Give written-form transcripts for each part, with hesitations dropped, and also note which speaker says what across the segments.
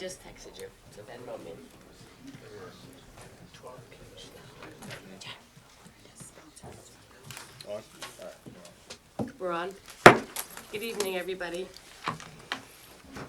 Speaker 1: just texted you to Venmo me. We're on. Good evening, everybody.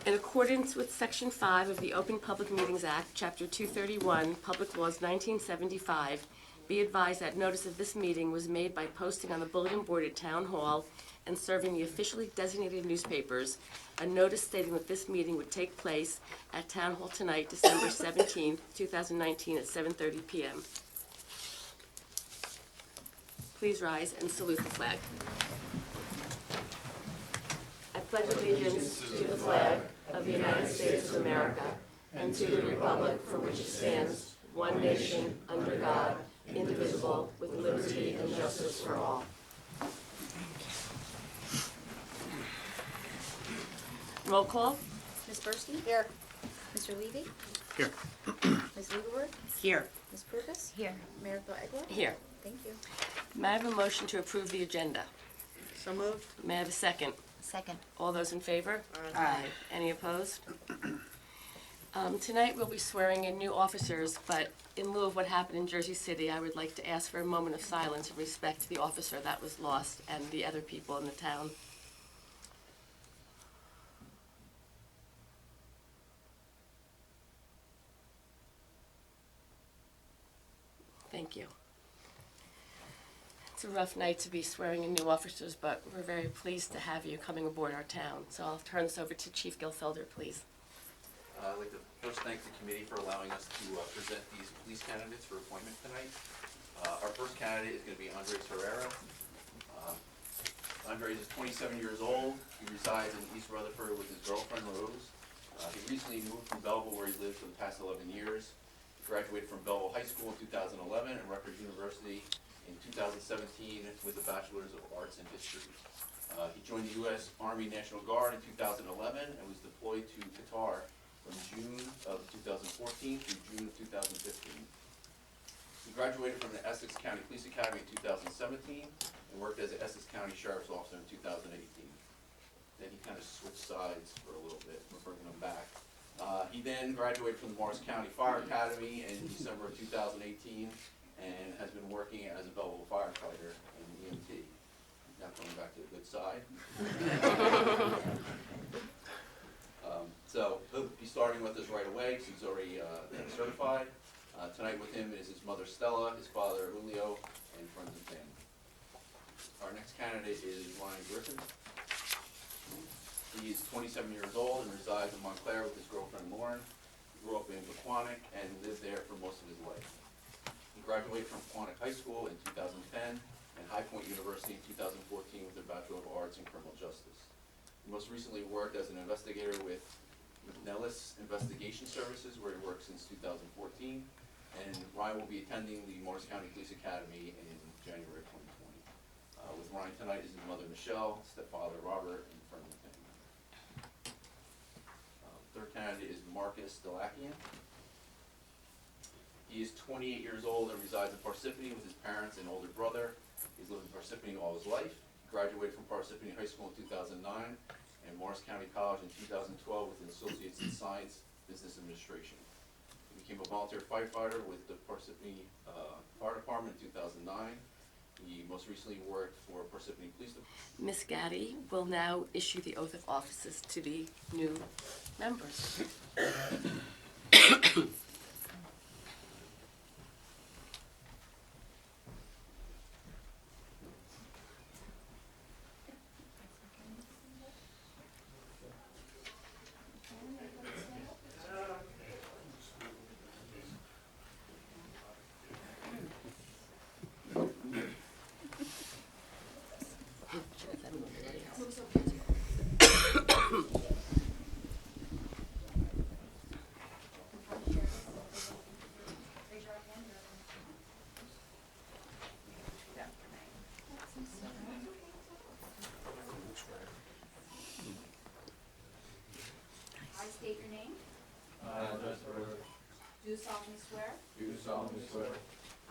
Speaker 1: In accordance with Section 5 of the Open Public Meetings Act, Chapter 231, Public Laws 1975, be advised that notice of this meeting was made by posting on the bulletin board at Town Hall and serving the officially designated newspapers a notice stating that this meeting would take place at Town Hall tonight, December 17, 2019, at 7:30 p.m. Please rise and salute the flag. I pledge allegiance to the flag of the United States of America and to the republic for which it stands, one nation, under God, indivisible, with liberty and justice for all. Roll call.
Speaker 2: Ms. Bursky? Here. Mr. Levy?
Speaker 3: Here.
Speaker 2: Ms. Lieberworth?
Speaker 1: Here.
Speaker 2: Ms. Purvis?
Speaker 4: Here.
Speaker 2: Mayor Egler?
Speaker 1: Here.
Speaker 2: Thank you.
Speaker 1: May I have a motion to approve the agenda?
Speaker 4: So moved.
Speaker 1: May I have a second?
Speaker 4: Second.
Speaker 1: All those in favor?
Speaker 4: Aye.
Speaker 1: Any opposed? Tonight we'll be swearing in new officers, but in lieu of what happened in Jersey City, I would like to ask for a moment of silence in respect to the officer that was lost and the other people in the town. Thank you. It's a rough night to be swearing in new officers, but we're very pleased to have you coming aboard our town. So I'll turn this over to Chief Gilfelder, please.
Speaker 5: I'd like to first thank the committee for allowing us to present these police candidates for appointment tonight. Our first candidate is going to be Andres Herrera. Andres is 27 years old. He resides in East Rutherford with his girlfriend, Rose. He recently moved from Belleville, where he lived for the past 11 years. He graduated from Belleville High School in 2011 and Rutgers University in 2017 with a Bachelor's of Arts in History. He joined the U.S. Army National Guard in 2011 and was deployed to Qatar from June of 2014 through June of 2015. He graduated from the Essex County Police Academy in 2017 and worked as an Essex County Sheriff's Officer in 2018. Then he kind of switched sides for a little bit. We're bringing him back. He then graduated from the Morris County Fire Academy in December of 2018 and has been working as a Belleville firefighter in EMT. Now coming back to the good side. So he'll be starting with us right away because he's already certified. Tonight with him is his mother Stella, his father Julio, and friends and family. Our next candidate is Ryan Griffin. He is 27 years old and resides in Montclair with his girlfriend Lauren. He grew up in Pequannock and lived there for most of his life. He graduated from Pequannock High School in 2010 and High Point University in 2014 with a Bachelor of Arts in Criminal Justice. He most recently worked as an investigator with Nellis Investigation Services, where he worked since 2014. And Ryan will be attending the Morris County Police Academy in January 2020. With Ryan tonight is his mother Michelle, stepfather Robert, and friend and family. Third candidate is Marcus Delakian. He is 28 years old and resides in Parsippany with his parents and older brother. He's lived in Parsippany all his life. He graduated from Parsippany High School in 2009 and Morris County College in 2012 with an Associates in Science Business Administration. He became a volunteer firefighter with the Parsippany Fire Department in 2009. He most recently worked for Parsippany Police Department.
Speaker 1: Ms. Gaddy will now issue the oath of offices to the new members.
Speaker 2: State your name. Do solemnly swear.
Speaker 6: Do solemnly swear.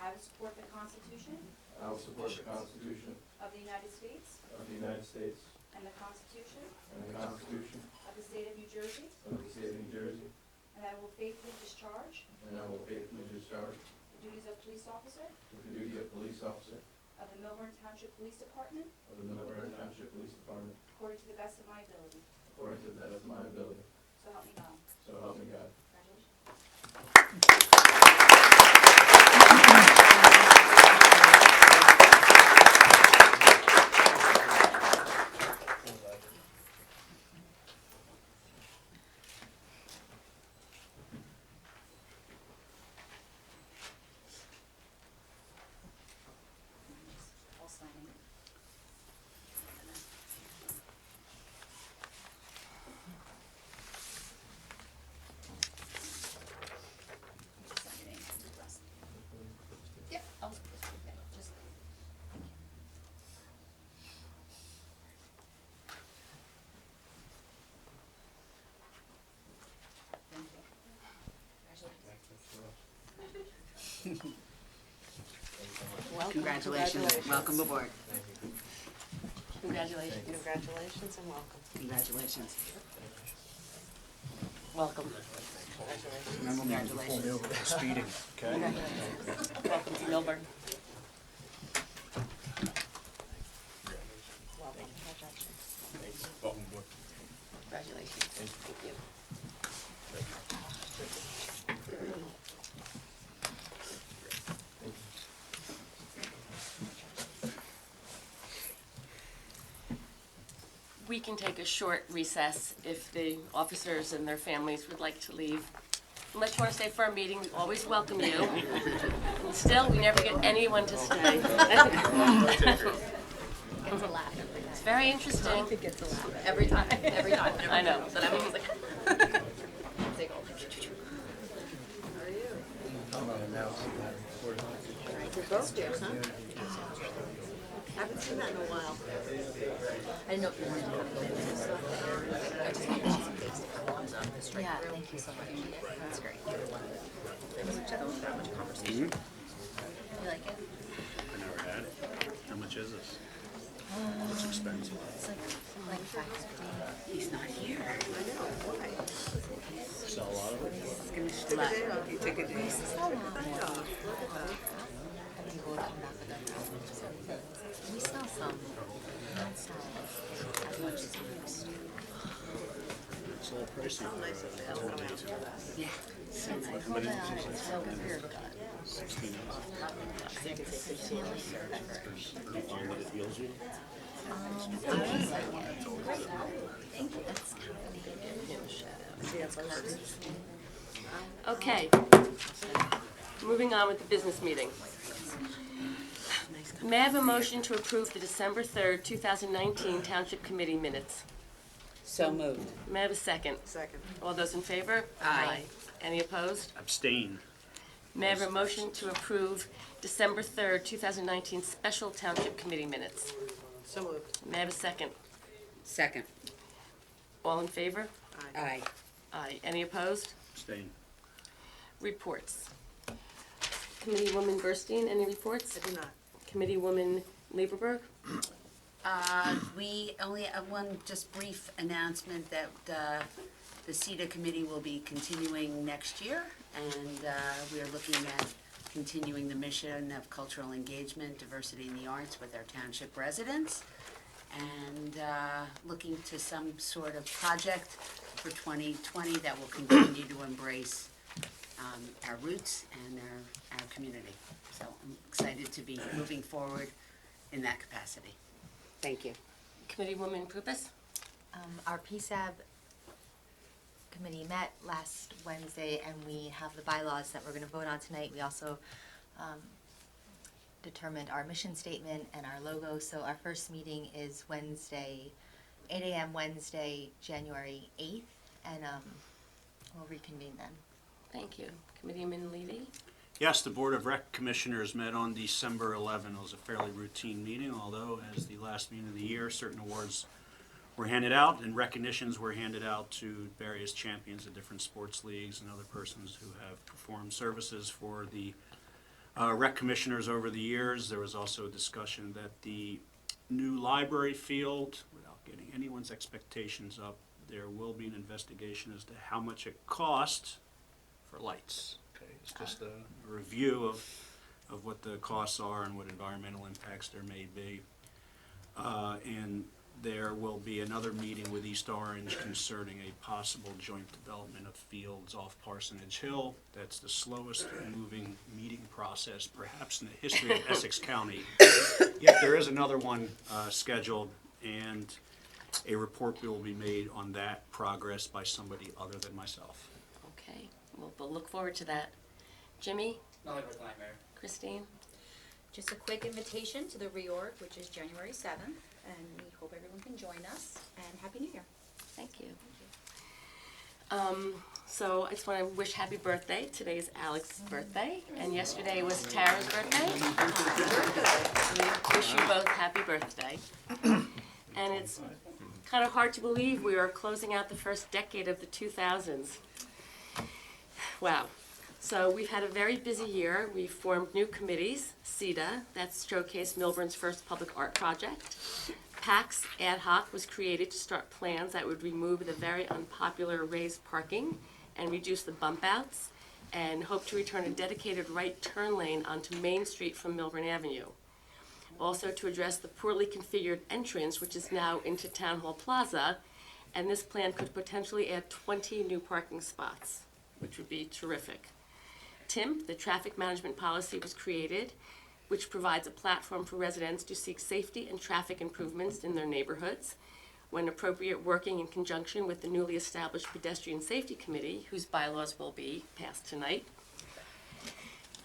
Speaker 2: I will support the Constitution
Speaker 6: I will support the Constitution
Speaker 2: of the United States
Speaker 6: of the United States
Speaker 2: and the Constitution
Speaker 6: and the Constitution
Speaker 2: of the State of New Jersey,
Speaker 6: of the State of New Jersey,
Speaker 2: and that I will faithfully discharge
Speaker 6: and I will faithfully discharge
Speaker 2: the duties of police officer
Speaker 6: the duty of police officer
Speaker 2: of the Millburn Township Police Department
Speaker 6: of the Millburn Township Police Department
Speaker 2: according to the best of my ability.
Speaker 6: according to the best of my ability.
Speaker 2: So help me God.
Speaker 6: So help me God.
Speaker 2: Congratulations. All signing. Yep. I'll just thank you.
Speaker 3: Congratulations, welcome aboard.
Speaker 1: Congratulations.
Speaker 4: Congratulations and welcome.
Speaker 3: Congratulations.
Speaker 1: Welcome.
Speaker 3: Congratulations.
Speaker 7: Speeding, okay?
Speaker 1: Welcome to Millburn.
Speaker 4: Welcome.
Speaker 7: Welcome aboard.
Speaker 1: Congratulations. Thank you. We can take a short recess if the officers and their families would like to leave. Unless you want to stay for our meeting, we always welcome you. And still, we never get anyone to stay. It's very interesting.
Speaker 4: Every time.
Speaker 1: I know.
Speaker 4: But I'm always like. Upstairs, huh? Haven't seen that in a while. I didn't know if you wanted to come in. I just wanted some things to come on the straight. Yeah, thank you so much. That's great. That much conversation. You like it?
Speaker 7: I never had it. How much is this? Looks expensive.
Speaker 4: It's like $5.50.
Speaker 3: He's not here.
Speaker 4: I know, why?
Speaker 7: Sell a lot of it?
Speaker 3: He's gonna schlep.
Speaker 4: You take a day. Look at that.
Speaker 8: People will come back with them. We sell some. We don't sell as much as we used to.
Speaker 7: It's a little pricey.
Speaker 4: How nice of them to come out for that.
Speaker 3: Yeah, so nice.
Speaker 8: Hold on, so weird.
Speaker 7: 16 ounces.
Speaker 4: So you can say 15 later.
Speaker 7: You find that it heals you?
Speaker 8: I really like it. Great. Thank you. That's
Speaker 4: See, that's hard.
Speaker 1: Okay. Moving on with the business meeting. May I have a motion to approve the December 3rd, 2019 Township Committee minutes?
Speaker 3: So moved.
Speaker 1: May I have a second?
Speaker 4: Second.
Speaker 1: All those in favor?
Speaker 3: Aye.
Speaker 1: Any opposed?
Speaker 7: Abstain.
Speaker 1: May I have a motion to approve December 3rd, 2019 Special Township Committee minutes?
Speaker 4: So moved.
Speaker 1: May I have a second?
Speaker 3: Second.
Speaker 1: All in favor?
Speaker 3: Aye.
Speaker 1: Aye. Any opposed?
Speaker 7: Abstain.
Speaker 1: Reports. Committeewoman Burstein, any reports?
Speaker 4: I do not.
Speaker 1: Committeewoman Lieberberg?
Speaker 3: We only have one just brief announcement that the CETA committee will be continuing next year, and we are looking at continuing the mission of cultural engagement, diversity in the arts with our township residents, and looking to some sort of project for 2020 that will continue to embrace our roots and our community. So I'm excited to be moving forward in that capacity. Thank you.
Speaker 1: Committeewoman Prupas?
Speaker 8: Our PSAB committee met last Wednesday, and we have the bylaws that we're going to vote on tonight. We also determined our mission statement and our logo. So our first meeting is Wednesday, 8 a.m. Wednesday, January 8th, and we'll reconvene then.
Speaker 1: Thank you. Committeeman Levy?
Speaker 7: Yes, the Board of Rec Commissioners met on December 11. It was a fairly routine meeting, although as the last meeting of the year, certain awards were handed out and recognitions were handed out to various champions of different sports leagues and other persons who have performed services for the rec commissioners over the years. There was also a discussion that the new library field, without getting anyone's expectations up, there will be an investigation as to how much it costs for lights. Okay, it's just a review of what the costs are and what environmental impacts there may be. And there will be another meeting with East Orange concerning a possible joint development of fields off Parsonage Hill. That's the slowest moving meeting process perhaps in the history of Essex County. Yet there is another one scheduled, and a report will be made on that progress by somebody other than myself.
Speaker 1: Okay, we'll look forward to that. Jimmy?
Speaker 9: Nothing for tonight, Mayor.
Speaker 1: Christine?
Speaker 2: Just a quick invitation to the reorg, which is January 7th, and we hope everyone can join us, and Happy New Year.
Speaker 1: Thank you. So I just want to wish happy birthday. Today is Alex's birthday, and yesterday was Tara's birthday. We wish you both happy birthday. And it's kind of hard to believe we are closing out the first decade of the 2000s. Wow. So we've had a very busy year. We've formed new committees, CETA, that's showcased Millburn's first public art project. PAX Ad Hoc was created to start plans that would remove the very unpopular raised parking and reduce the bump outs, and hope to return a dedicated right turn lane onto Main Street from Millburn Avenue. Also to address the poorly configured entrance, which is now into Town Hall Plaza, and this plan could potentially add 20 new parking spots, which would be terrific. TIM, the traffic management policy, was created, which provides a platform for residents to seek safety and traffic improvements in their neighborhoods, when appropriate, working in conjunction with the newly established Pedestrian Safety Committee, whose bylaws will be passed tonight.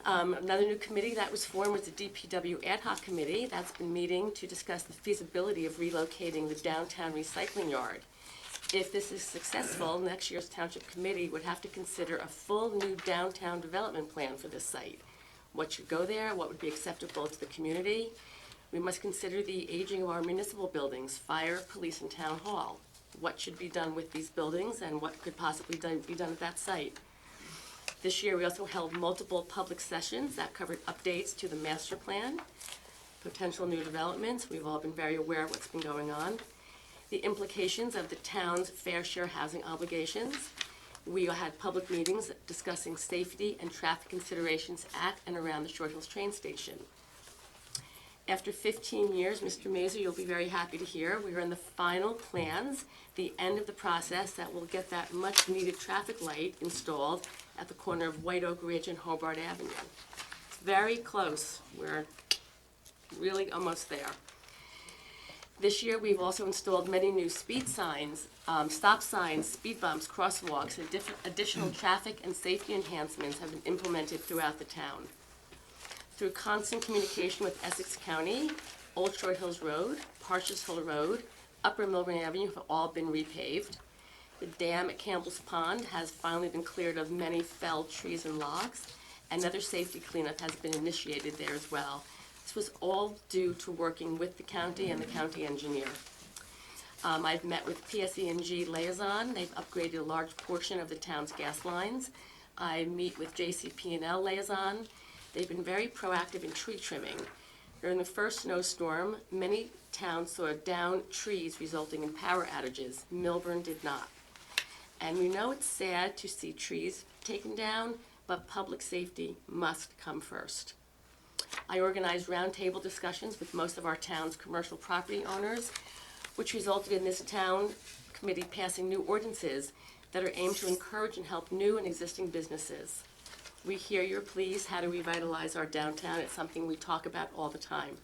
Speaker 1: Another new committee that was formed was the DPW Ad Hoc Committee. That's been meeting to discuss the feasibility of relocating the downtown recycling yard. If this is successful, next year's Township Committee would have to consider a full new downtown development plan for this site. What should go there, what would be acceptable to the community. We must consider the aging of our municipal buildings, fire, police, and town hall. What should be done with these buildings and what could possibly be done at that site. This year, we also held multiple public sessions that covered updates to the master plan, potential new developments. We've all been very aware of what's been going on. The implications of the town's fair share housing obligations. We had public meetings discussing safety and traffic considerations at and around the Short Hills train station. After 15 years, Mr. Mazur, you'll be very happy to hear, we are in the final plans, the end of the process that will get that much-needed traffic light installed at the corner of White Oak Ridge and Hobart Avenue. Very close. We're really almost there. This year, we've also installed many new speed signs, stop signs, speed bumps, crosswalks, and additional traffic and safety enhancements have been implemented throughout the town. Through constant communication with Essex County, Old Short Hills Road, Parsh's Hill Road, Upper Millburn Avenue have all been repaved. The dam at Campbell's Pond has finally been cleared of many felled trees and logs. Another safety cleanup has been initiated there as well. This was all due to working with the county and the county engineer. I've met with PSE&G liaison. They've upgraded a large portion of the town's gas lines. I meet with JCP&L liaison. They've been very proactive in tree trimming. During the first snowstorm, many towns saw downed trees resulting in power outages. Millburn did not. And we know it's sad to see trees taken down, but public safety must come first. I organized roundtable discussions with most of our town's commercial property owners, which resulted in this town committee passing new ordinances that are aimed to encourage and help new and existing businesses. We hear your pleas how to revitalize our downtown. It's something we talk about all the time.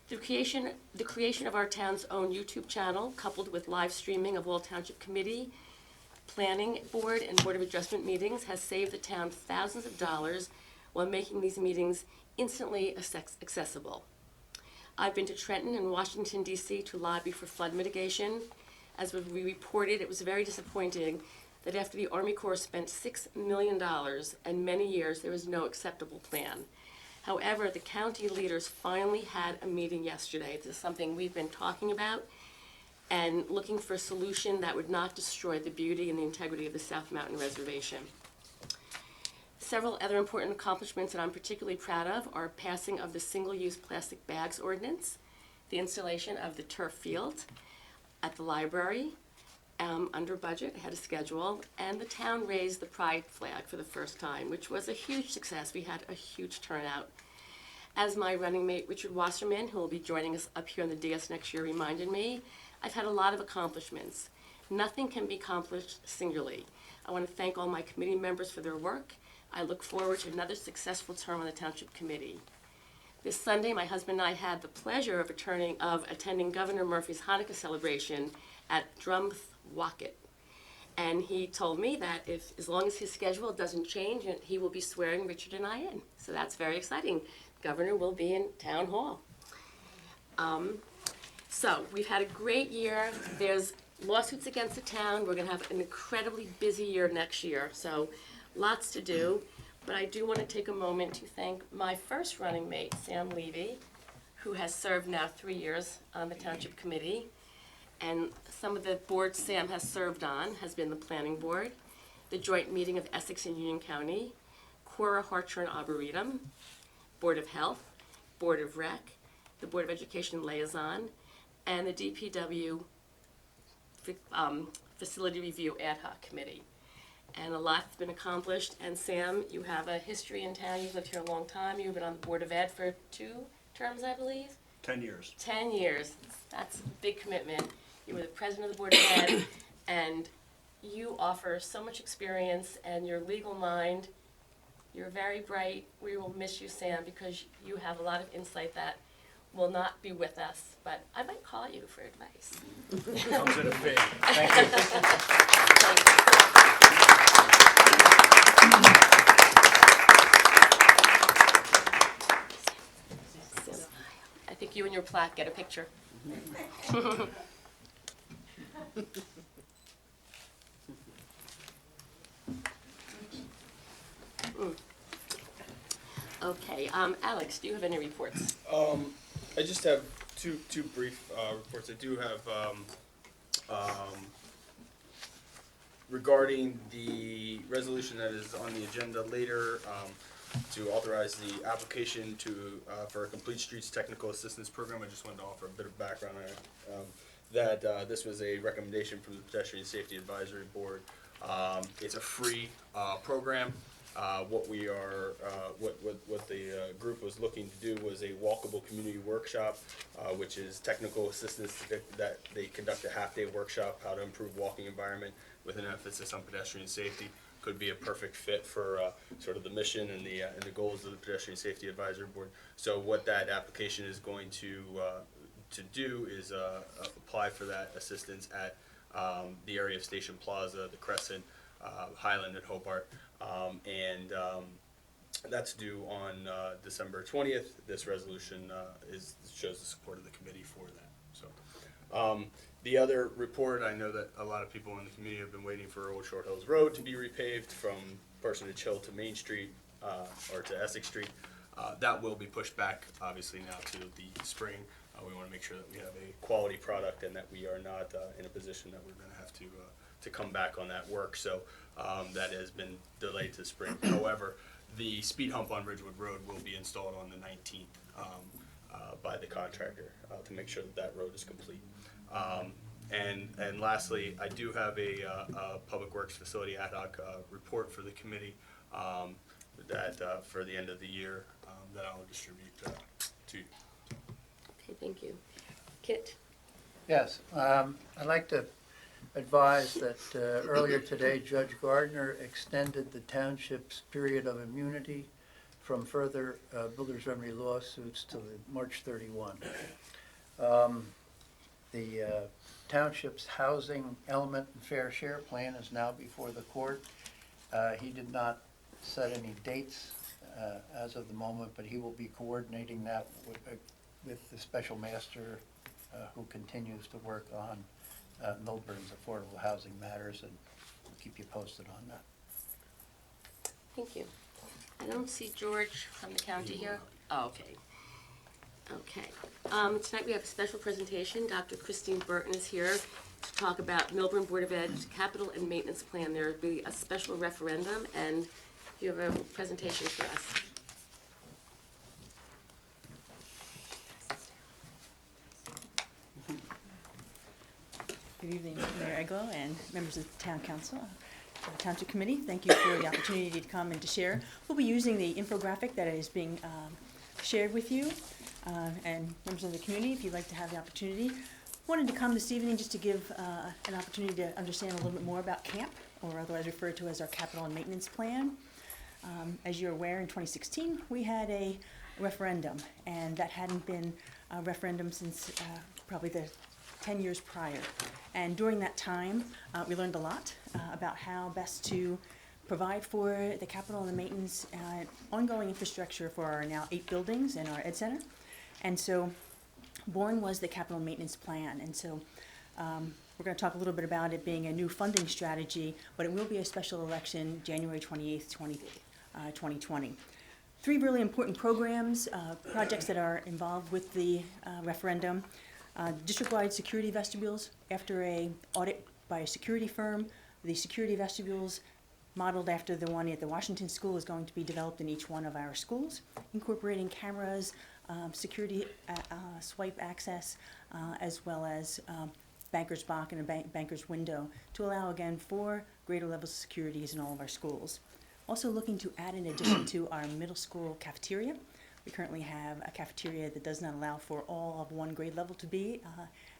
Speaker 1: The creation of our town's own YouTube channel, coupled with live streaming of all Township Committee, Planning Board, and Board of Adjustment meetings, has saved the town thousands of dollars while making these meetings instantly accessible. I've been to Trenton and Washington, D.C. to lobby for flood mitigation. As we reported, it was very disappointing that after the Army Corps spent $6 million and many years, there was no acceptable plan. However, the county leaders finally had a meeting yesterday. This is something we've been talking about and looking for a solution that would not destroy the beauty and the integrity of the South Mountain Reservation. Several other important accomplishments that I'm particularly proud of are passing of the single-use plastic bags ordinance, the installation of the turf field at the library, under budget, ahead of schedule, and the town raised the pride flag for the first time, which was a huge success. We had a huge turnout. As my running mate, Richard Wasserman, who will be joining us up here on the dais next year, reminded me, I've had a lot of accomplishments. Nothing can be accomplished singularly. I want to thank all my committee members for their work. I look forward to another successful term on the Township Committee. This Sunday, my husband and I had the pleasure of attending Governor Murphy's Hanukkah celebration at Drumthwacket. And he told me that as long as his schedule doesn't change, he will be swearing Richard and I in. So that's very exciting. Governor will be in Town Hall. So we've had a great year. There's lawsuits against the town. We're gonna have an incredibly busy year next year. So lots to do. But I do want to take a moment to thank my first running mate, Sam Levy, who has served now 3 years on the Township Committee. And some of the boards Sam has served on has been the Planning Board, the Joint Meeting of Essex and Union County, Cora Hartshorn Arboretum, Board of Health, Board of Rec, the Board of Education Liaison, and the DPW Facility Review Ad Hoc Committee. And a lot's been accomplished. And Sam, you have a history in town. You've lived here a long time. You've been on the Board of Ed for 2 terms, I believe.
Speaker 7: 10 years.
Speaker 1: 10 years. That's a big commitment. You were the president of the Board of Ed, and you offer so much experience and your legal mind. You're very bright. We will miss you, Sam, because you have a lot of insight that will not be with us. But I might call you for advice.
Speaker 7: Comes in a fig. Thank you.
Speaker 1: Thank you. I think you and your plaque get a picture. Okay, Alex, do you have any reports?
Speaker 9: I just have two brief reports. I do have regarding the resolution that is on the agenda later to authorize the application for a Complete Streets Technical Assistance Program. I just wanted to offer a bit of background on it. This was a recommendation from the Pedestrian Safety Advisory Board. It's a free program. What the group was looking to do was a walkable community workshop, which is technical assistance that they conduct a half-day workshop, how to improve walking environment with an emphasis on pedestrian safety. Could be a perfect fit for sort of the mission and the goals of the Pedestrian Safety Advisory Board. So what that application is going to do is apply for that assistance at the area of Station Plaza, the Crescent, Highland, and Hobart. That's due on December 20th. This resolution shows the support of the committee for that. So, the other report, I know that a lot of people in the community have been waiting for Old Short Hills Road to be repaved from Personage Hill to Main Street or to Essex Street. That will be pushed back, obviously, now to the spring. We want to make sure that we have a quality product and that we are not in a position that we're going to have to come back on that work. So that has been delayed to spring. However, the speed hump on Ridgewood Road will be installed on the 19th by the contractor to make sure that that road is complete. And lastly, I do have a Public Works Facility Ad Hoc report for the committee that for the end of the year that I'll distribute to you.
Speaker 1: Okay, thank you. Kit?
Speaker 10: Yes, I'd like to advise that earlier today, Judge Gardner extended the township's period of immunity from further builder's remedy lawsuits to March 31. The township's housing element and fair share plan is now before the court. He did not set any dates as of the moment, but he will be coordinating that with the special master who continues to work on Millburn's affordable housing matters, and we'll keep you posted on that.
Speaker 1: Thank you. I don't see George from the county here. Oh, okay. Okay. Tonight we have a special presentation. Dr. Christine Burton is here to talk about Millburn Board of Ed's capital and maintenance plan. There will be a special referendum, and you have a presentation for us.
Speaker 11: Good evening, Mayor Eglo and members of the Town Council, the Township Committee. Thank you for the opportunity to come and to share. We'll be using the infographic that is being shared with you. And members of the community, if you'd like to have the opportunity, wanted to come this evening just to give an opportunity to understand a little bit more about CAMP, or otherwise referred to as our Capital and Maintenance Plan. As you're aware, in 2016, we had a referendum, and that hadn't been a referendum since probably the 10 years prior. And during that time, we learned a lot about how best to provide for the capital and the maintenance ongoing infrastructure for our now 8 buildings and our Ed Center. And so born was the Capital Maintenance Plan. And so we're going to talk a little bit about it being a new funding strategy, but it will be a special election January 28th, 2020. 3 really important programs, projects that are involved with the referendum. District-wide security vestibules. After an audit by a security firm, the security vestibules modeled after the one at the Washington School is going to be developed in each one of our schools, incorporating cameras, security swipe access, as well as banker's box and a banker's window to allow, again, 4 greater levels of securities in all of our schools. Also looking to add in addition to our middle school cafeteria. We currently have a cafeteria that does not allow for all of 1 grade level to be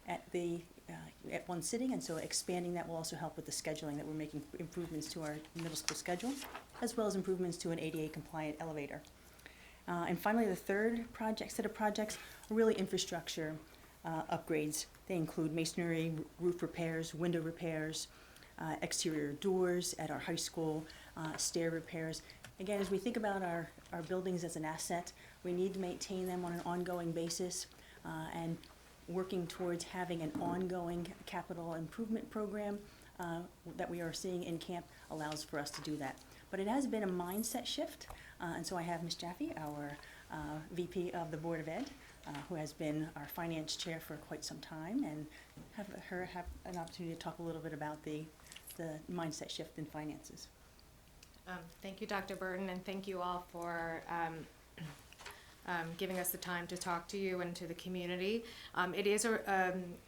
Speaker 11: at one sitting, and so expanding that will also help with the scheduling, that we're making improvements to our middle school schedule, as well as improvements to an ADA compliant elevator. And finally, the third set of projects are really infrastructure upgrades. They include masonry, roof repairs, window repairs, exterior doors at our high school, stair repairs. Again, as we think about our buildings as an asset, we need to maintain them on an ongoing basis, and working towards having an ongoing capital improvement program that we are seeing in CAMP allows for us to do that. But it has been a mindset shift, and so I have Ms. Jaffe, our VP of the Board of Ed, who has been our finance chair for quite some time, and have an opportunity to talk a little bit about the mindset shift in finances.
Speaker 12: Thank you, Dr. Burton, and thank you all for giving us the time to talk to you and to the community. It is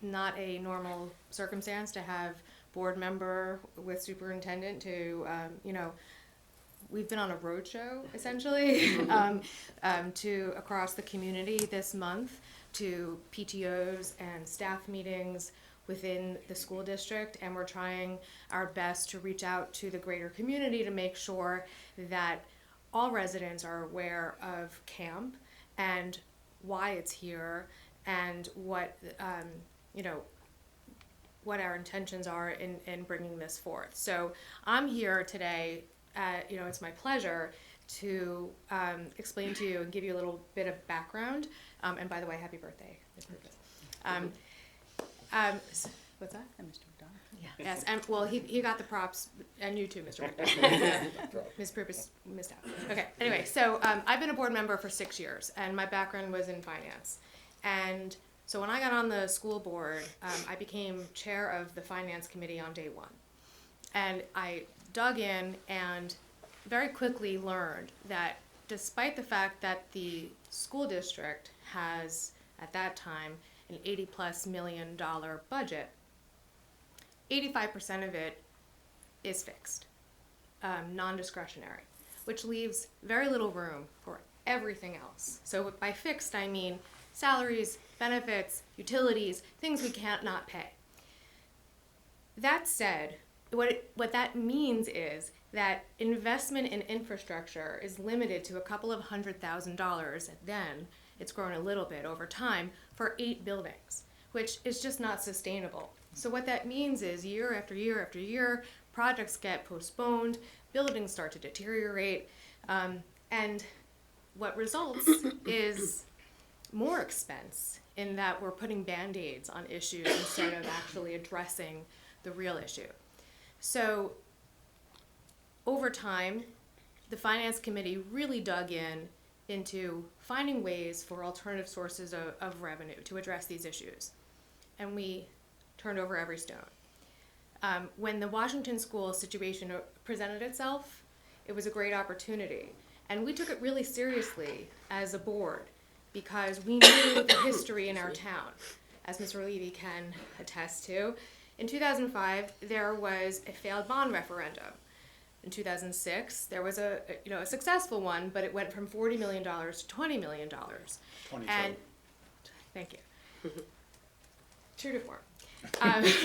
Speaker 12: not a normal circumstance to have board member with superintendent to, we've been on a road show, essentially, to across the community this month, to PTOs and staff meetings within the school district, and we're trying our best to reach out to the greater community to make sure that all residents are aware of CAMP and why it's here, and what what our intentions are in bringing this forth. So I'm here today. It's my pleasure to explain to you and give you a little bit of background. And by the way, happy birthday, Ms. Purpose. What's that?
Speaker 11: And Mr. McDonald.
Speaker 12: Yeah. Yes, and well, he got the props, and you too, Mr. McDonald. Ms. Purpose missed out. Okay, anyway, so I've been a board member for 6 years, and my background was in finance. And so when I got on the school board, I became chair of the finance committee on day 1. And I dug in and very quickly learned that despite the fact that the school district has, at that time, an $80+ million budget, 85% of it is fixed, non-discretionary, which leaves very little room for everything else. So by fixed, I mean salaries, benefits, utilities, things we can't not pay. That said, what that means is that investment in infrastructure is limited to a couple of $100,000, and then it's grown a little bit over time for 8 buildings, which is just not sustainable. So what that means is year after year after year, projects get postponed, buildings start to deteriorate, and what results is more expense in that we're putting Band-Aids on issues instead of actually addressing the real issue. So over time, the Finance Committee really dug into finding ways for alternative sources of revenue to address these issues. And we turned over every stone. When the Washington School situation presented itself, it was a great opportunity. And we took it really seriously as a board because we knew the history in our town, as Mr. Levy can attest to. In 2005, there was a failed bond referendum. In 2006, there was a successful one, but it went from $40 million to $20 million.
Speaker 7: 22.
Speaker 12: And thank you. True to form.
Speaker 1: That's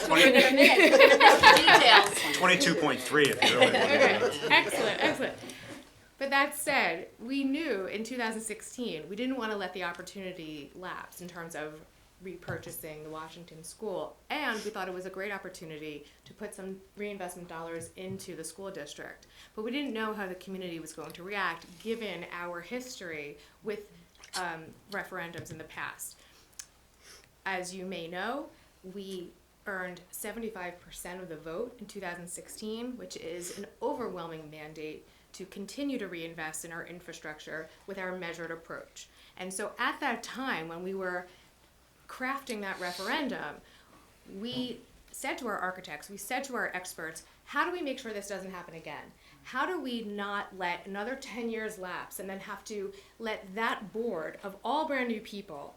Speaker 1: what we're gonna miss. We're gonna miss the details.
Speaker 7: 22.3 if you really want to
Speaker 12: Okay,
Speaker 7: know.
Speaker 12: excellent. But that said, we knew in 2016 we didn't want to let the opportunity lapse in terms of repurchasing the Washington School, and we thought it was a great opportunity to put some reinvestment dollars into the school district. But we didn't know how the community was going to react given our history with referendums in the past. As you may know, we earned 75% of the vote in 2016, which is an overwhelming mandate to continue to reinvest in our infrastructure with our measured approach. And so at that time, when we were crafting that referendum, we said to our architects, we said to our experts, how do we make sure this doesn't happen again? How do we not let another 10 years lapse and then have to let that board of all brand new people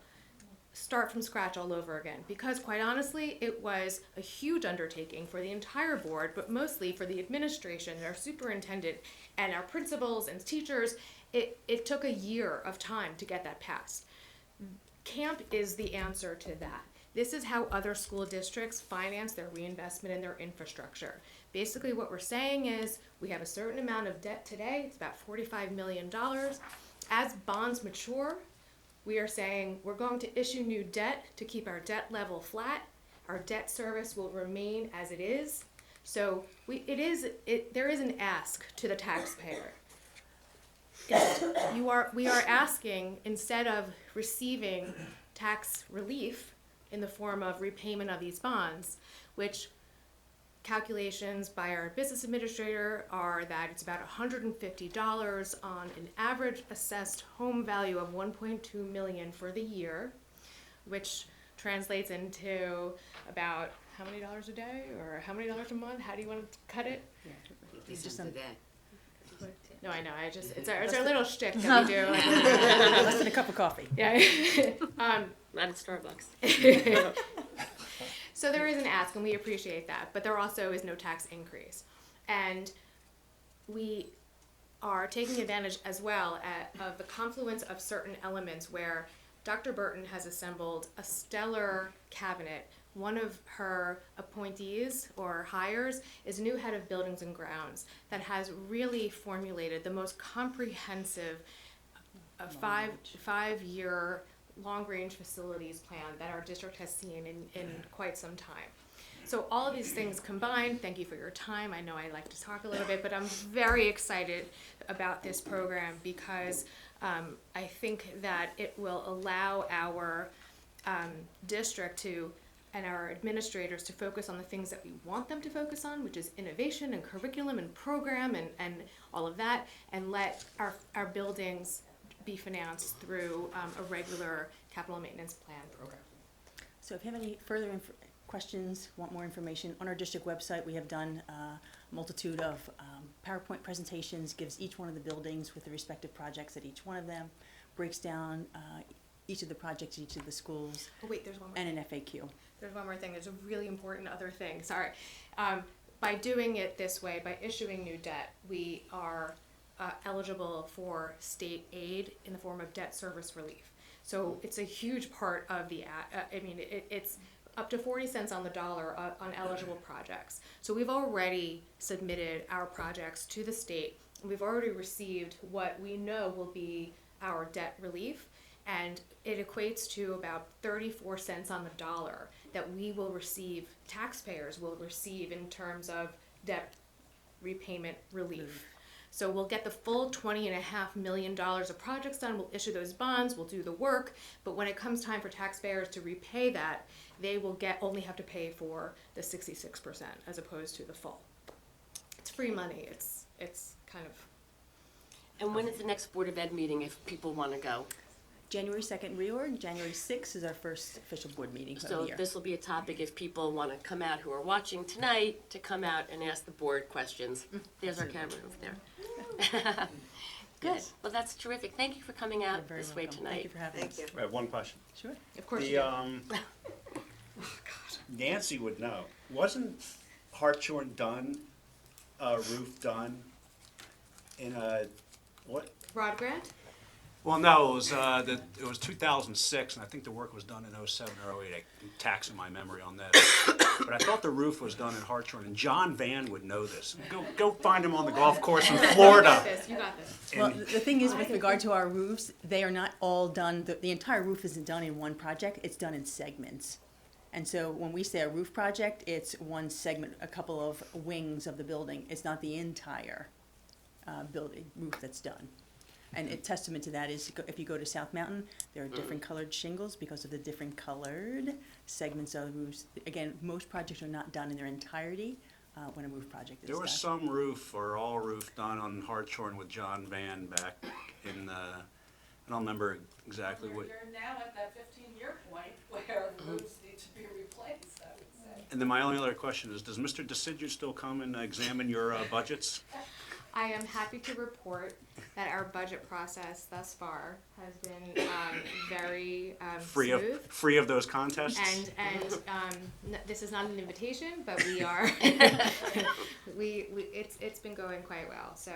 Speaker 12: start from scratch all over again? Because quite honestly, it was a huge undertaking for the entire board, but mostly for the administration, our superintendent, and our principals and teachers. It took a year of time to get that passed. CAMP is the answer to that. This is how other school districts finance their reinvestment in their infrastructure. Basically what we're saying is we have a certain amount of debt today, it's about $45 million. As bonds mature, we are saying we're going to issue new debt to keep our debt level flat. Our debt service will remain as it is. So there is an ask to the taxpayer. We are asking, instead of receiving tax relief in the form of repayment of these bonds, which calculations by our business administrator are that it's about $150 on an average assessed home value of $1.2 million for the year, which translates into about how many dollars a day or how many dollars a month? How do you want to cut it?
Speaker 3: Just a day.
Speaker 12: No, I know. It's our little shtick that we do.
Speaker 11: Less than a cup of coffee.
Speaker 12: Yeah.
Speaker 1: Not at Starbucks.
Speaker 12: So there is an ask, and we appreciate that, but there also is no tax increase. And we are taking advantage as well of the confluence of certain elements where Dr. Burton has assembled a stellar cabinet. One of her appointees or hires is a new head of buildings and grounds that has really formulated the most comprehensive five-year long-range facilities plan that our district has seen in quite some time. So all of these things combined, thank you for your time. I know I like to talk a little bit, but I'm very excited about this program because I think that it will allow our district to and our administrators to focus on the things that we want them to focus on, which is innovation and curriculum and program and all of that, and let our buildings be financed through a regular capital maintenance plan program.
Speaker 11: So if you have any further questions, want more information, on our district website we have done a multitude of PowerPoint presentations, gives each one of the buildings with the respective projects at each one of them, breaks down each of the projects, each of the schools,
Speaker 12: Oh wait, there's one more.
Speaker 11: and an FAQ.
Speaker 12: There's one more thing. There's a really important other thing. Sorry. By doing it this way, by issuing new debt, we are eligible for state aid in the form of debt service relief. So it's a huge part of the, it's up to 40 cents on the dollar on eligible projects. So we've already submitted our projects to the state, and we've already received what we know will be our debt relief, and it equates to about 34 cents on the dollar that we will receive, taxpayers will receive in terms of debt repayment relief. So we'll get the full $20.5 million of projects done, we'll issue those bonds, we'll do the work, but when it comes time for taxpayers to repay that, they will only have to pay for the 66% as opposed to the full. It's free money, it's kind of.
Speaker 1: And when is the next Board of Ed meeting if people want to go?
Speaker 11: January 2nd reorg, January 6th is our first official board meeting of the
Speaker 1: So
Speaker 11: year.
Speaker 1: this will be a topic if people want to come out who are watching tonight to come out and ask the board questions. There's our camera over there. Good.
Speaker 11: Yes.
Speaker 1: Well, that's terrific. Thank you for coming
Speaker 11: You're
Speaker 1: out
Speaker 11: very
Speaker 1: this way
Speaker 11: welcome.
Speaker 1: tonight.
Speaker 11: Thank you for having us.
Speaker 4: Thank you.
Speaker 7: I have one question.
Speaker 11: Sure.
Speaker 12: Of course
Speaker 7: The,
Speaker 12: you do. Oh, God.
Speaker 7: Nancy would know. Wasn't Hartshorn done, roof done in a, what?
Speaker 12: Rod Grant?
Speaker 7: Well, no, it was 2006, and I think the work was done in 07 or 08. I'm taxing my memory on that. But I thought the roof was done in Hartshorn, and John Van would know this. Go find him on the golf course in
Speaker 12: You
Speaker 7: Florida.
Speaker 12: got this, you got this.
Speaker 11: Well, the thing is, with regard to our roofs, they are not all done, the entire roof isn't done in one project, it's done in segments. And so when we say a roof project, it's one segment, a couple of wings of the building. It's not the entire building, roof that's done. And a testament to that is if you go to South Mountain, there are different colored shingles because of the different colored segments of the roofs. Again, most projects are not done in their entirety when a roof project is done.
Speaker 7: There was some roof or all roof done on Hartshorn with John Van back in, I don't remember exactly what.
Speaker 13: You're now at that 15-year point where roofs need to be replaced, I would say.
Speaker 7: And then my only other question is, does Mr. DeSidio still come and examine your budgets?
Speaker 12: I am happy to report that our budget process thus far has been very smooth.
Speaker 7: Free of those contests?
Speaker 12: This is not an invitation, but we are. It's been going quite well. So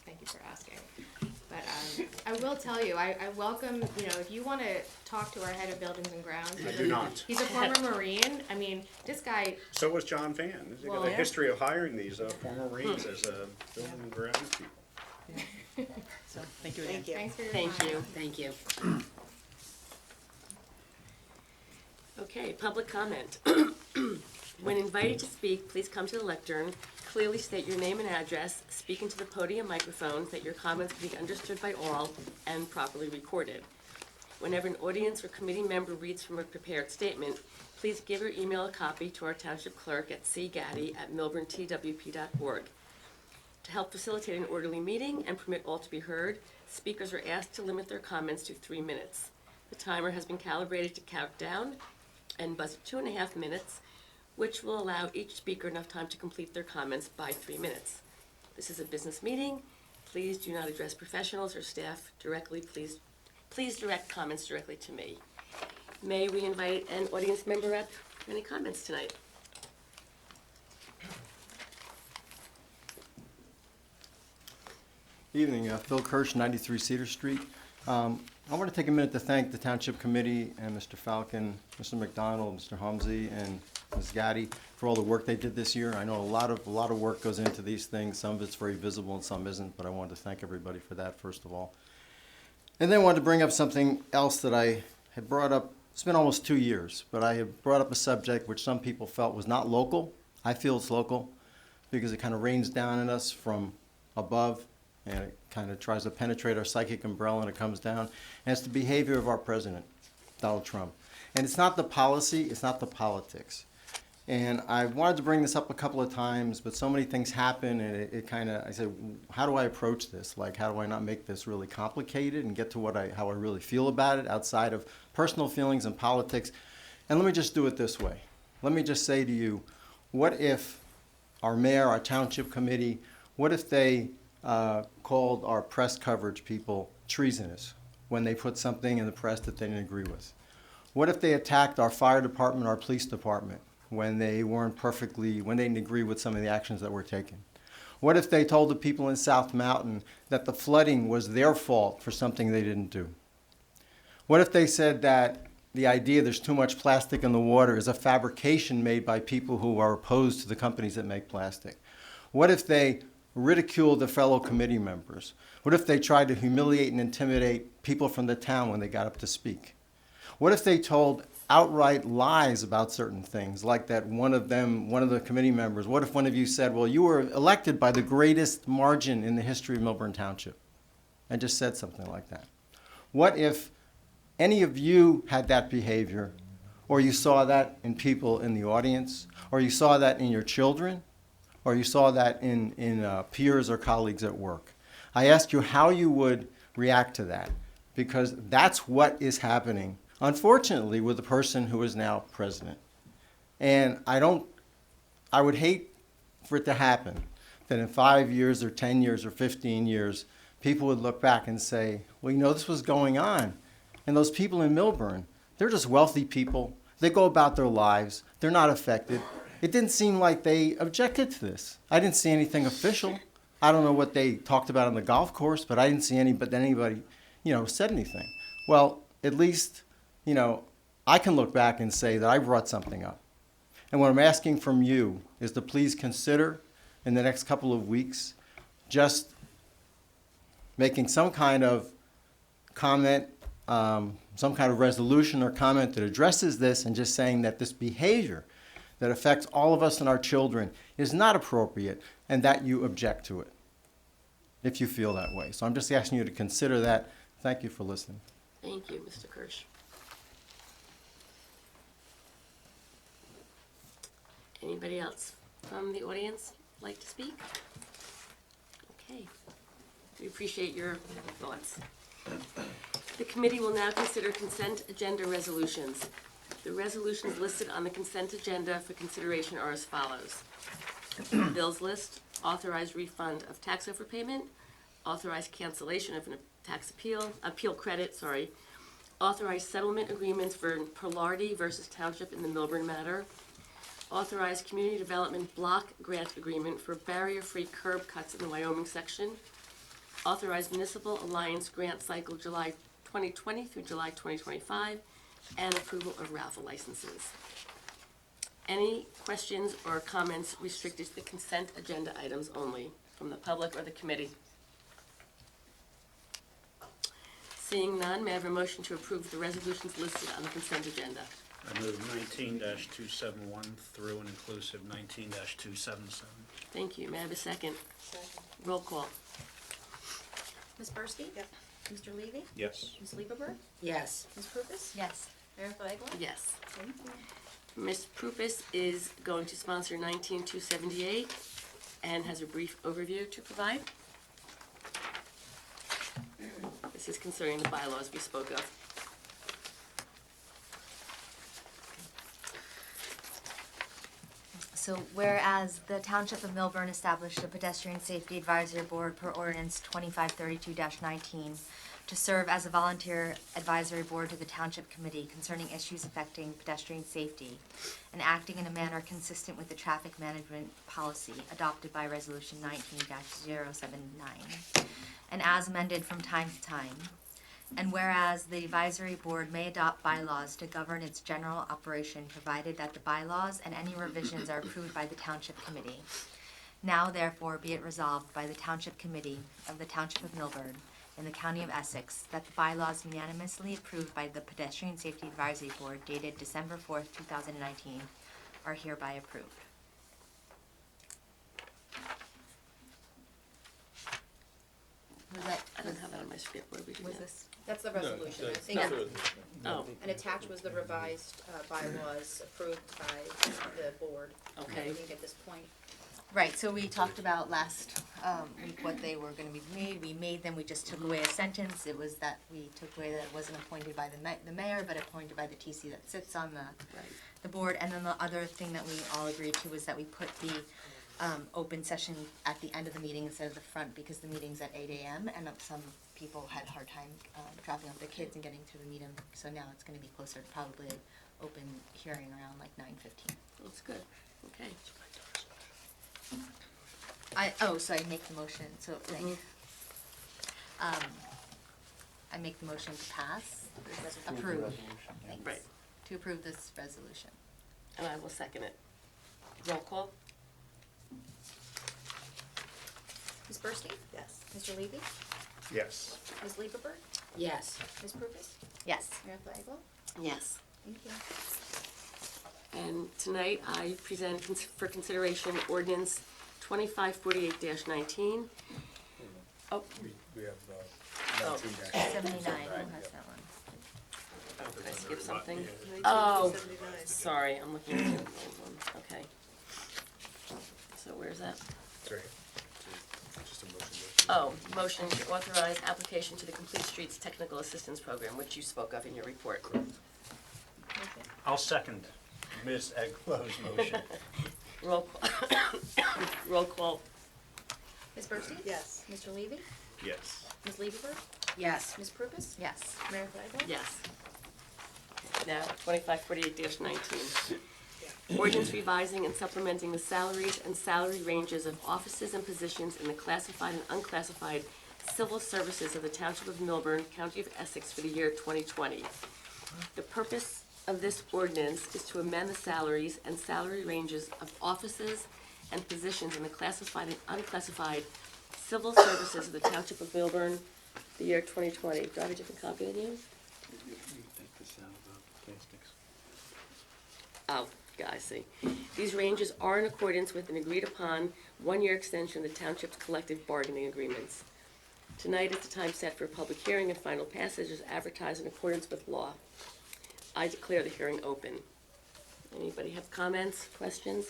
Speaker 12: thank you for asking. But I will tell you, I welcome, if you want to talk to our head of buildings and grounds.
Speaker 7: I do not.
Speaker 12: He's a former Marine. I mean, this guy.
Speaker 7: So was John Van. He's got a history of hiring these former Marines as building and grounds people.
Speaker 11: So, thank you again.
Speaker 12: Thanks for your
Speaker 1: Thank
Speaker 12: time.
Speaker 1: you.
Speaker 3: Thank you.
Speaker 1: Okay, public comment. When invited to speak, please come to the lectern, clearly state your name and address, speak into the podium microphone that your comments can be understood by all and properly recorded. Whenever an audience or committee member reads from a prepared statement, please give or email a copy to our township clerk at cgaddy@millburntwp.org. To help facilitate an orderly meeting and permit all to be heard, speakers are asked to limit their comments to 3 minutes. The timer has been calibrated to count down and buzz at 2.5 minutes, which will allow each speaker enough time to complete their comments by 3 minutes. This is a business meeting. Please do not address professionals or staff directly. Please direct comments directly to me. May we invite an audience member up for any comments tonight?
Speaker 14: Evening, Phil Kirsch, 93 Cedar Street. I want to take a minute to thank the Township Committee and Mr. Falcon, Mr. McDonald, Mr. Humsey, and Ms. Gaddy for all the work they did this year. I know a lot of work goes into these things. Some of it's very visible and some isn't, but I wanted to thank everybody for that, first of all. And then I wanted to bring up something else that I had brought up. It's been almost 2 years, but I had brought up a subject which some people felt was not local. I feel it's local because it kind of rains down on us from above, and it kind of tries to penetrate our psychic umbrella and it comes down. And it's the behavior of our president, Donald Trump. And it's not the policy, it's not the politics. And I wanted to bring this up a couple of times, but so many things happen, and it kind of, I said, how do I approach this? Like, how do I not make this really complicated and get to how I really feel about it outside of personal feelings and politics? And let me just do it this way. Let me just say to you, what if our mayor, our township committee, what if they called our press coverage people treasonous when they put something in the press that they didn't agree with? What if they attacked our fire department, our police department, when they didn't agree with some of the actions that were taken? What if they told the people in South Mountain that the flooding was their fault for something they didn't do? What if they said that the idea there's too much plastic in the water is a fabrication made by people who are opposed to the companies that make plastic? What if they ridiculed the fellow committee members? What if they tried to humiliate and intimidate people from the town when they got up to speak? What if they told outright lies about certain things, like that one of the committee members, what if one of you said, well, you were elected by the greatest margin in the history of Millburn Township, and just said something like that? What if any of you had that behavior, or you saw that in people in the audience, or you saw that in your children, or you saw that in peers or colleagues at work? I asked you how you would react to that, because that's what is happening, unfortunately, with the person who is now president. And I would hate for it to happen that in 5 years or 10 years or 15 years, people would look back and say, well, this was going on. And those people in Millburn, they're just wealthy people. They go about their lives. They're not affected. It didn't seem like they objected to this. I didn't see anything official. I don't know what they talked about on the golf course, but I didn't see anybody, said anything. Well, at least, I can look back and say that I brought something up. And what I'm asking from you is to please consider in the next couple of weeks just making some kind of comment, some kind of resolution or comment that addresses this, and just saying that this behavior that affects all of us and our children is not appropriate, and that you object to it, if you feel that way. So I'm just asking you to consider that. Thank you for listening.
Speaker 1: Thank you, Mr. Kirsch. Anybody else from the audience like to speak? Okay. We appreciate your thoughts. The committee will now consider consent agenda resolutions. The resolutions listed on the consent agenda for consideration are as follows. Bills list, authorized refund of tax overpayment, authorized cancellation of a tax appeal credit, authorized settlement agreements for Perlardi versus Township in the Millburn matter, authorized community development block grant agreement for barrier-free curb cuts in the Wyoming section, authorized municipal alliance grant cycle July 2020 through July 2025, and approval of raffle licenses. Any questions or comments restricted to the consent agenda items only from the public or the committee? Seeing none, may I have a motion to approve the resolutions listed on the consent agenda?
Speaker 7: I move 19-271 through and inclusive 19-277.
Speaker 1: Thank you. May I have a second?
Speaker 4: Second.
Speaker 1: Roll call.
Speaker 2: Ms. Bursky?
Speaker 4: Yep.
Speaker 2: Mr. Levy?
Speaker 7: Yes.
Speaker 2: Ms. Lieberberg?
Speaker 3: Yes.
Speaker 2: Ms. Prupus?
Speaker 8: Yes.
Speaker 2: Mayor Flagler?
Speaker 1: Yes.
Speaker 2: Thank you.
Speaker 1: Ms. Prupus is going to sponsor 19-278 and has a brief overview to provide. This is concerning the bylaws we spoke of.
Speaker 8: So whereas the Township of Millburn established a pedestrian safety advisory board per ordinance 2532-19 to serve as a volunteer advisory board to the Township Committee concerning issues affecting pedestrian safety and acting in a manner consistent with the traffic management policy adopted by Resolution 19-079 and as amended from time to time. And whereas the advisory board may adopt bylaws to govern its general operation, provided that the bylaws and any revisions are approved by the Township Committee. Now therefore be it resolved by the Township Committee of the Township of Millburn in the County of Essex that the bylaws unanimously approved by the Pedestrian Safety Advisory Board dated December 4th, 2019 are hereby approved.
Speaker 1: I don't have that on my script. What did we do
Speaker 4: Was
Speaker 1: now?
Speaker 4: this, that's the resolution, I think.
Speaker 1: Oh,
Speaker 4: And attached was the revised bylaws approved by the board. I
Speaker 1: okay.
Speaker 4: think at this point.
Speaker 8: Right, so we talked about last week what they were gonna be made, we made them, we just took away a sentence, it was that we took away that it wasn't appointed by the mayor, but appointed by the TC that sits on the board, and then the other thing that we all agreed to was that we put the open session at the end of the meeting instead of the front, because the meeting's at 8 AM, and some people had a hard time dropping off their kids and getting to the meeting, so now it's gonna be closer to probably open hearing around like 9:15.
Speaker 1: That's good. Okay.
Speaker 8: So I make the motion, so I make the motion to pass, approve, thanks,
Speaker 1: Right.
Speaker 8: to approve this resolution.
Speaker 1: And I will second it. Roll call?
Speaker 2: Ms. Bursky?
Speaker 4: Yes.
Speaker 2: Mr. Levy?
Speaker 9: Yes.
Speaker 2: Ms. Lieberberg?
Speaker 3: Yes.
Speaker 2: Ms. Prupus?
Speaker 8: Yes.
Speaker 2: Mayor Flagler?
Speaker 1: Yes.
Speaker 2: Thank you.
Speaker 1: And tonight I present for consideration ordinance 2548-19. Oh,
Speaker 9: We have
Speaker 1: Oh.
Speaker 9: 19
Speaker 8: 79, who has that one?
Speaker 1: did I skip something? Oh, sorry, I'm looking at the old one. Okay. So where's that?
Speaker 9: It's right here. Just a motion.
Speaker 1: Oh, motion to authorize application to the Complete Streets Technical Assistance Program, which you spoke of in your report.
Speaker 7: I'll second Ms. Eglow's motion.
Speaker 1: Roll call. Roll call.
Speaker 2: Ms. Bursky?
Speaker 4: Yes.
Speaker 2: Mr. Levy?
Speaker 7: Yes.
Speaker 2: Ms. Lieberberg?
Speaker 3: Yes.
Speaker 2: Ms. Prupus?
Speaker 8: Yes.
Speaker 2: Mayor Flagler?
Speaker 1: Yes. Now, 2548-19. Ordinance revising and supplementing the salaries and salary ranges of offices and positions in the classified and unclassified civil services of the Township of Millburn, County of Essex for the year 2020. The purpose of this ordinance is to amend the salaries and salary ranges of offices and positions in the classified and unclassified civil services of the Township of Millburn, the year 2020. Do I have a different copy than you? Oh, yeah, I see. These ranges are in accordance with an agreed-upon one-year extension of the Township's collective bargaining agreements. Tonight is the time set for a public hearing and final passage is advertised in accordance with law. I declare the hearing open. Anybody have comments, questions?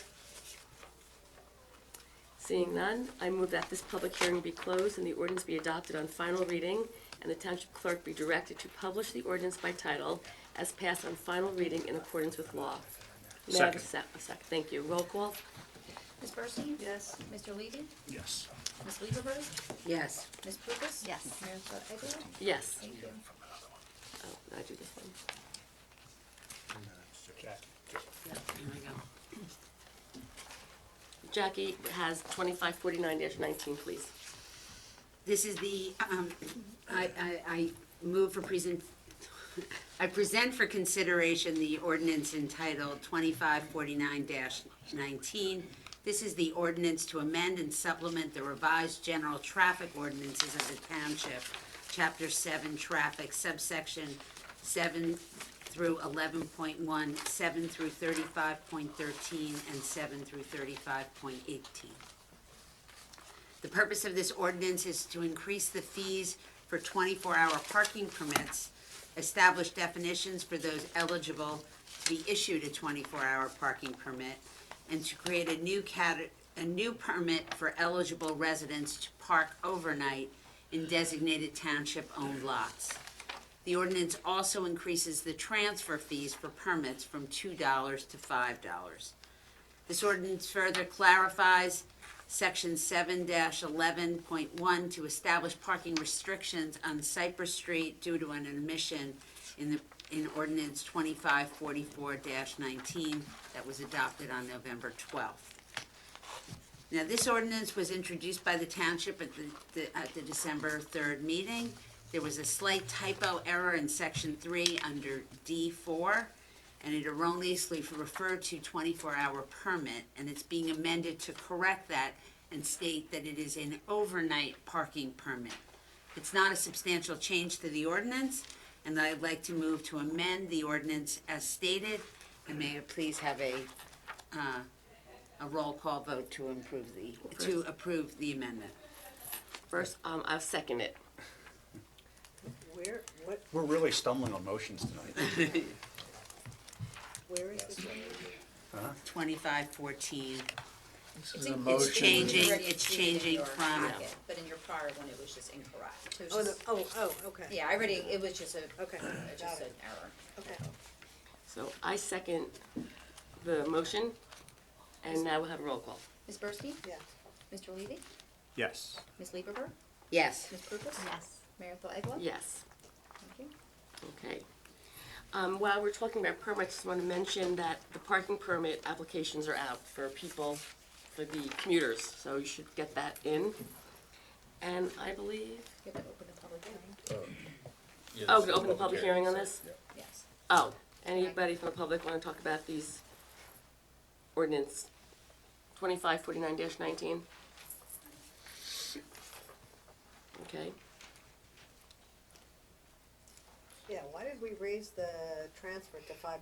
Speaker 1: Seeing none, I move that this public hearing be closed and the ordinance be adopted on final reading, and the Township Clerk be directed to publish the ordinance by title as passed on final reading in accordance with law. May I have a second? Thank you. Roll call?
Speaker 2: Ms. Bernstein?
Speaker 4: Yes.
Speaker 2: Mr. Levy?
Speaker 7: Yes.
Speaker 2: Ms. Lieberberg?
Speaker 3: Yes.
Speaker 2: Ms. Lucas?
Speaker 8: Yes.
Speaker 2: Mayor Eklund?
Speaker 1: Yes.
Speaker 2: Thank you.
Speaker 1: Oh, I do this one.
Speaker 3: Here we go.
Speaker 1: Jackie has 2549-19, please.
Speaker 3: This is the, I move for I present for consideration the ordinance entitled 2549-19. This is the ordinance to amend and supplement the revised general traffic ordinances of the township, Chapter 7 Traffic, subsection 7 through 11.1, 7 through 35.13, and 7 through 35.18. The purpose of this ordinance is to increase the fees for 24-hour parking permits, establish definitions for those eligible to be issued a 24-hour parking permit, and to create a new permit for eligible residents to park overnight in designated township-owned lots. The ordinance also increases the transfer fees for permits from $2 to $5. This ordinance further clarifies Section 7-11.1 to establish parking restrictions on Cypress Street due to an omission in Ordinance 2544-19 that was adopted on November 12th. Now, this ordinance was introduced by the township at the December 3rd meeting. There was a slight typo error in Section 3 under D4, and it erroneously referred to 24-hour permit, and it's being amended to correct that and state that it is an overnight parking permit. It's not a substantial change to the ordinance, and I'd like to move to amend the ordinance as stated, and may I please have a roll call vote to approve the amendment.
Speaker 1: First, I'll second it.
Speaker 7: We're really stumbling on motions tonight.
Speaker 4: Where is this?
Speaker 3: 2514.
Speaker 10: This is a
Speaker 2: It's
Speaker 10: motion.
Speaker 3: It's changing from,
Speaker 2: But in your prior one, it was just incorrect. So it
Speaker 4: Oh,
Speaker 2: was
Speaker 4: no,
Speaker 2: just-
Speaker 4: okay.
Speaker 2: Yeah, I already, it was just
Speaker 4: Okay,
Speaker 2: just
Speaker 4: got
Speaker 2: an
Speaker 4: it.
Speaker 2: error.
Speaker 4: Okay.
Speaker 1: So I second the motion, and now we'll have a roll call.
Speaker 2: Ms. Bernstein?
Speaker 4: Yeah.
Speaker 2: Mr. Levy?
Speaker 7: Yes.
Speaker 2: Ms. Lieberberg?
Speaker 3: yes.
Speaker 2: Ms. Lucas?
Speaker 8: Yes.
Speaker 2: Mayor Eklund?
Speaker 1: Yes.
Speaker 2: Thank you.
Speaker 1: Okay. While we're talking about permits, I just want to mention that the parking permit applications are out for people, for the commuters, so you should get that in. And I believe,
Speaker 2: You have to open the public hearing.
Speaker 1: oh, to open the public hearing on this?
Speaker 2: Yes.
Speaker 1: Oh, anybody from the public want to talk about these ordinance 2549-19? Okay.
Speaker 4: Yeah, why did we raise the transfer to $5?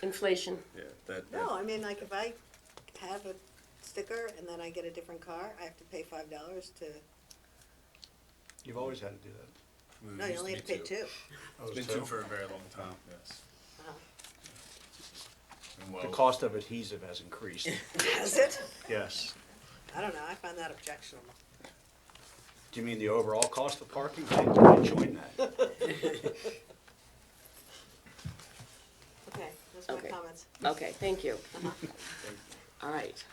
Speaker 1: Inflation.
Speaker 9: Yeah, that.
Speaker 4: No, I mean, like, if I have a sticker and then I get a different car, I have to pay $5 to,
Speaker 7: You've always had to do that.
Speaker 4: no, you only have to pay two.
Speaker 9: It's been two for a very long time, yes.
Speaker 4: Uh-huh.
Speaker 9: And
Speaker 7: The
Speaker 9: well,
Speaker 7: cost of adhesive has increased.
Speaker 4: Has it?
Speaker 7: Yes.
Speaker 4: I don't know, I find that objectionable.
Speaker 7: Do you mean the overall cost of parking? I join that.
Speaker 4: Okay, those are my
Speaker 1: Okay.
Speaker 4: comments.
Speaker 1: Okay, thank you. All right.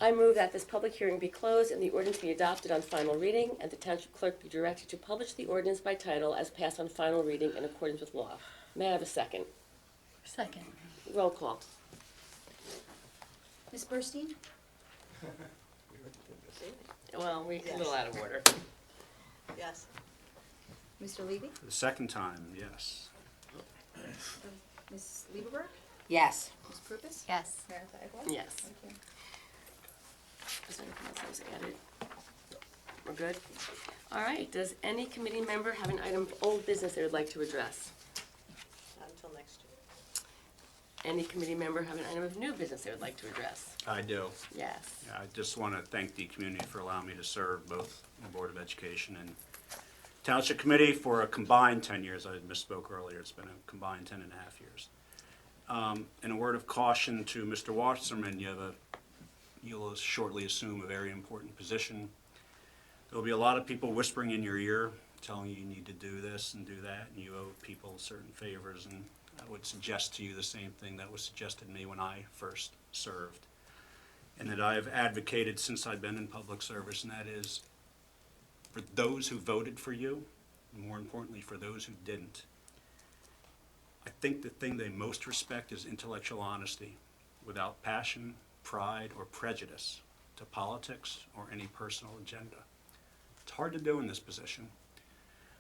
Speaker 1: I move that this public hearing be closed and the ordinance be adopted on final reading, and the township clerk be directed to publish the ordinance by title as passed on final reading in accordance with law. May I have a second?
Speaker 8: Second.
Speaker 1: Roll call.
Speaker 2: Ms. Burstein?
Speaker 1: Well, we're a little out of order.
Speaker 4: Yes.
Speaker 2: Mr. Levy?
Speaker 7: For the second time, yes.
Speaker 2: Ms. Lieberberg?
Speaker 3: Yes.
Speaker 2: Ms. Prupus?
Speaker 8: Yes.
Speaker 2: Mayor Thacker?
Speaker 1: Yes.
Speaker 2: Thank you.
Speaker 1: Is there anything else that was added? We're good? All right, does any committee member have an item of old business they would like to address?
Speaker 4: Not until next year.
Speaker 1: Any committee member have an item of new business they would like to address?
Speaker 7: I do.
Speaker 1: Yes.
Speaker 7: Yeah, I just want to thank the community for allowing me to serve both the Board of Education and Township Committee for a combined 10 years. I misspoke earlier. It's been a combined 10 and a half years. And a word of caution to Mr. Wasserman, you'll shortly assume a very important position. There'll be a lot of people whispering in your ear, telling you need to do this and do that, and you owe people certain favors, and I would suggest to you the same thing that was suggested to me when I first served, and that I have advocated since I've been in public service, and that is for those who voted for you, and more importantly, for those who didn't. I think the thing they most respect is intellectual honesty, without passion, pride, or prejudice to politics or any personal agenda. It's hard to do in this position,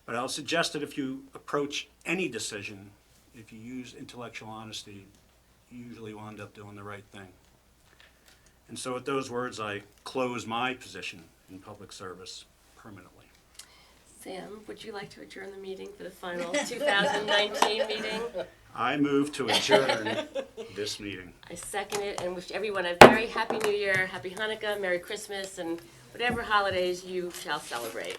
Speaker 7: but I'll suggest that if you approach any decision, if you use intellectual honesty, you usually wind up doing the right thing. And so with those words, I close my position in public service permanently.
Speaker 1: Sam, would you like to adjourn the meeting for the final 2019 meeting?
Speaker 7: I move to adjourn this meeting.
Speaker 1: I second it and wish everyone a very happy New Year, happy Hanukkah, Merry Christmas, and whatever holidays you shall celebrate.